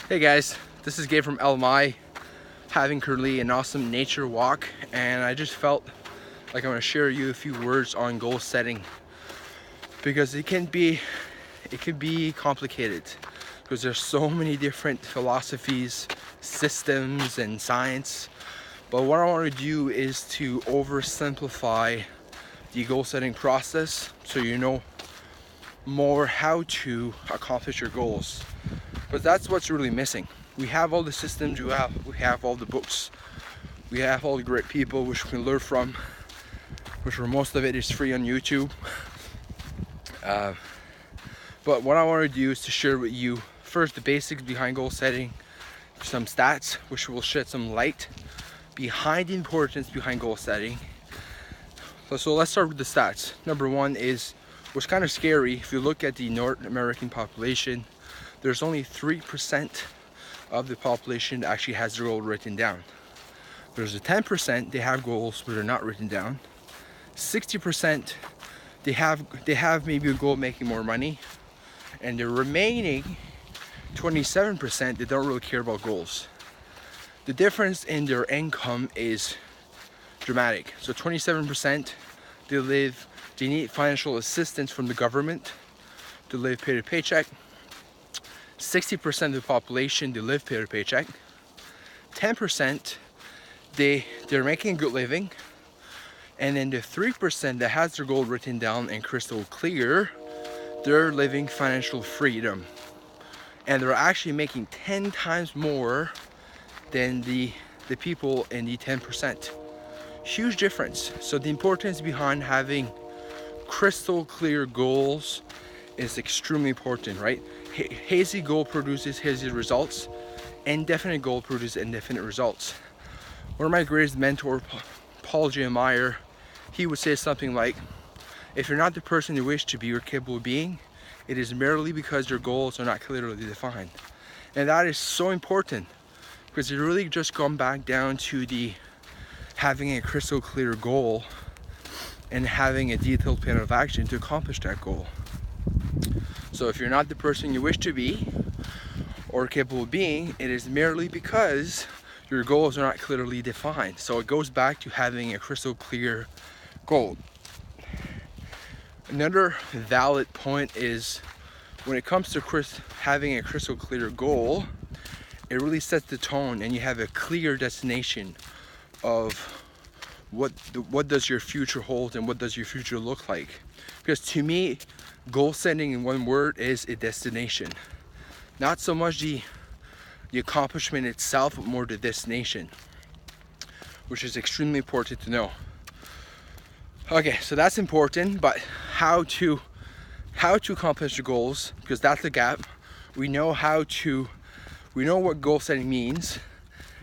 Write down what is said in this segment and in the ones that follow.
Hey guys, this is Gabe from LMI, having currently an awesome nature walk, and I just felt like I want to share you a few words on goal setting because it can be complicated because there's so many different philosophies, systems, and science. But what I want to do is to oversimplify the goal setting process so you know more how to accomplish your goals. But that's what's really missing. We have all the systems, we have all the books, we have all the great people which we can learn from, which for most of it is free on YouTube. But what I want to do is to share with you first the basics behind goal setting, some stats which will shed some light behind the importance behind goal setting. So let's start with the stats. Number one is what's kind of scary. If you look at the North American population, there's only 3% of the population that actually has their goal written down. There's a 10% they have goals but they're not written down. 60% they have maybe a goal of making more money, and the remaining 27% they don't really care about goals. The difference in their income is dramatic. So 27% they need financial assistance from the government to live pay to paycheck. 60% of the population, they live pay to paycheck. 10% they're making a good living, and then the 3% that has their goal written down and crystal clear, they're living financial freedom, and they're actually making 10 times more than the people in the 10%. Huge difference. So the importance behind having crystal clear goals is extremely important, right? Hazy goal produces hazy results. Indefinite goal produces indefinite results. One of my greatest mentors, Paul J. Meyer, he would say something like, if you're not the person you wish to be or capable of being, it is merely because your goals are not clearly defined. And that is so important because it really just comes back down to the having a crystal clear goal and having a detailed plan of action to accomplish that goal. So if you're not the person you wish to be or capable of being, it is merely because your goals are not clearly defined. So it goes back to having a crystal clear goal. Another valid point is when it comes to having a crystal clear goal, it really sets the tone and you have a clear destination of what does your future hold and what does your future look like. Because to me, goal setting in one word is a destination. Not so much the accomplishment itself, but more the destination, which is extremely important to know. Okay, so that's important, but how to accomplish the goals, because that's the gap. We know what goal setting means.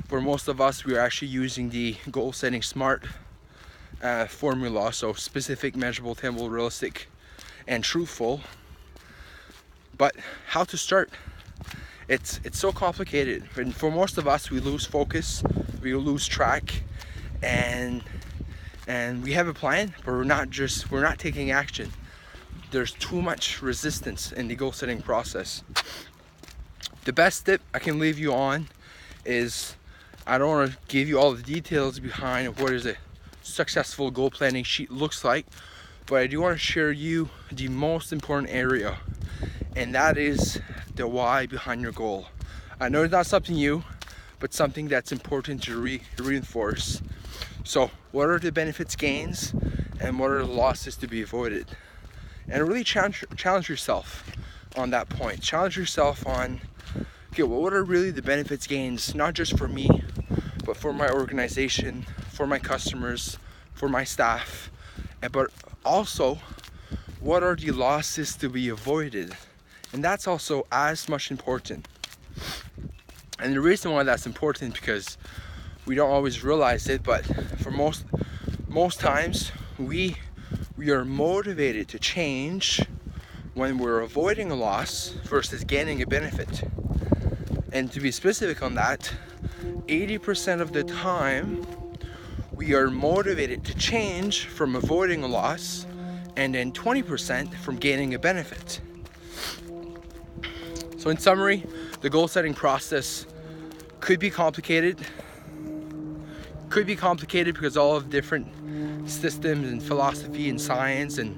For most of us, we are actually using the goal setting SMART formula, so specific, measurable, attainable, realistic, and truthful. But how to start? It's so complicated, and for most of us, we lose focus, we lose track, and we have a plan, but we're not taking action. There's too much resistance in the goal setting process. The best tip I can leave you on is, I don't want to give you all the details behind what is a successful goal planning sheet looks like, but I do want to share you the most important area, and that is the why behind your goal. I know it's not something new, but something that's important to reinforce. So what are the benefits, gains, and what are the losses to be avoided? And really challenge yourself on that point. Challenge yourself on, okay, well, what are really the benefits, gains, not just for me, but for my organization, for my customers, for my staff, but also what are the losses to be avoided? And that's also as much important. And the reason why that's important, because we don't always realize it, but for most times we are motivated to change when we're avoiding a loss versus gaining a benefit. And to be specific on that, 80% of the time we are motivated to change from avoiding a loss, and then 20% from gaining a benefit. So in summary, The goal setting process could be complicated. Because all of different systems and philosophy and science and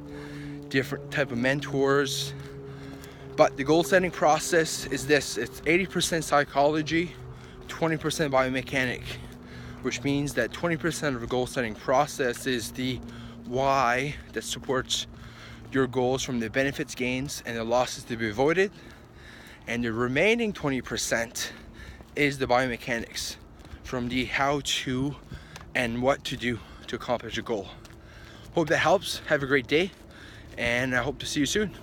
different type of mentors. But the goal setting process is this: it's 80% psychology, 20% biomechanic, which means that 20% of the goal setting process is the why that supports your goals, from the benefits, gains, and the losses to be avoided. And the remaining 20% is the biomechanics, from the how to and what to do to accomplish a goal. Hope that helps. Have a great day, and I hope to see you soon.